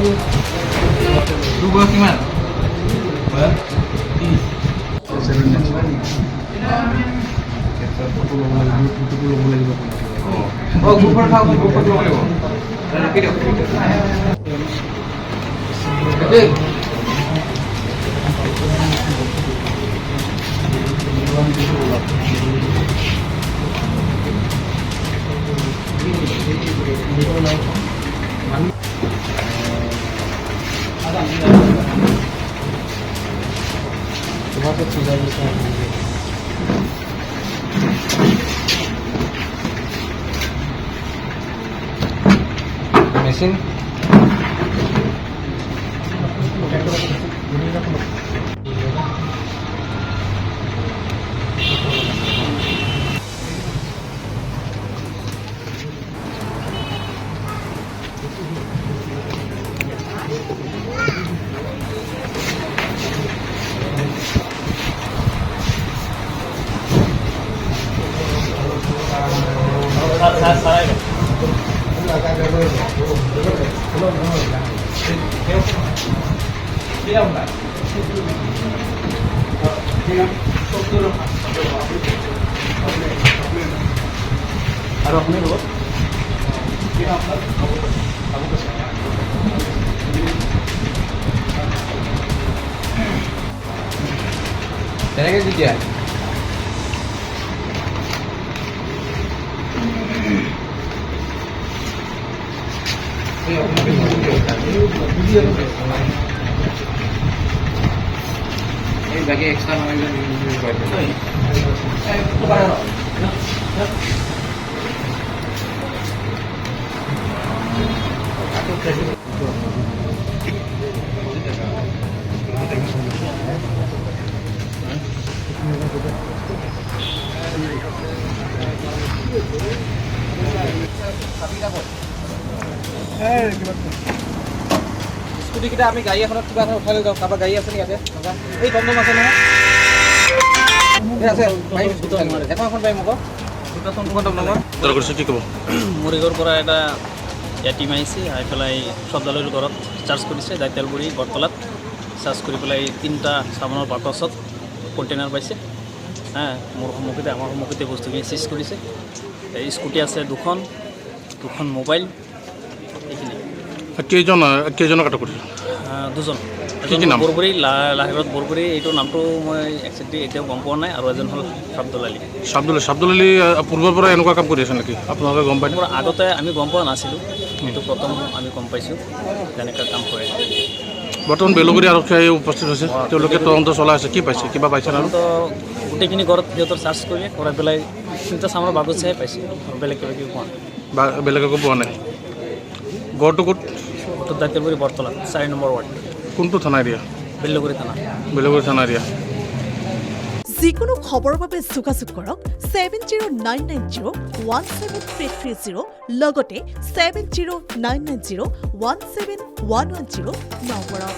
Dua gimana? Oh, Google tahu Google dulu boleh. Dan video. Jadi mesin Ada apa nih, Bu? Jangan gitu ya. Ini bagi ekstra namanya scooty কিটা আমি গাড়ী এখনত কিবা এখন উঠাই লৈ যাওঁ কাৰোবাৰ গাড়ী আছে নেকি ইয়াতে এই টমটম আছে নহয় আছে এখন এখন পাৰিম আকৌ দুটা টমটম কৰিছে কি ক'ব মৰিগাঁৱৰ পৰা এটা টিম আহিছে আহি পেলাই শব্দালয়ৰ ঘৰত চাৰ্জ কৰিছে দাইতালগুৰি বৰতলাত চাৰ্জ কৰি পেলাই 3টা চাবোনৰ বাকচত কণ্টেইনাৰ পাইছে মোৰ সন্মুখতে আমাৰ সন্মুখতে বস্তুখিনি চিজ কৰিছে স্কুটি আছে দুখন মোবাইল এইখিনি কেইজনক আটক কৰিছে দুজন কি নাম বৰবৰী লাহিৰত বৰবৰী এইটো নামটো মই একচুৱেলি এতিয়াও গম পোৱা নাই আৰু এজন হ'ল চাব্দুল আলী পূৰ্বৰ পৰা এনেকুৱা কাম কৰি আছে নেকি আপোনালোকে গম পায় আগতে আমি গম পোৱা নাছিলোঁ এইটো প্ৰথম আমি গম পাইছোঁ তেনেকুৱা কাম কৰে বৰ্তমান বেলগুৰি আৰক্ষী উপস্থিত হৈছে তেওঁলোকে তদন্ত চলাই আছে কি পাইছে কিবা পাইছে না গোটেইখিনি ঘৰত সিহঁতৰ চাৰ্জ কৰাই পেলাই 3টা চামৰ বাগচহে পাইছে বেলেগ কিবা কিবি পোৱা বেলেগ একো পোৱা নাই গড়টো ক'ত দাইতালগুৰি বৰতলা 4 নম্বৰ ৱাৰ্ড কোনটো থানা এৰিয়া বেলগুৰি থানা এৰিয়া যিকোনো খবৰৰ বাবে যোগাযোগ কৰক 7099017330 লগতে 7099017110 নম্বৰত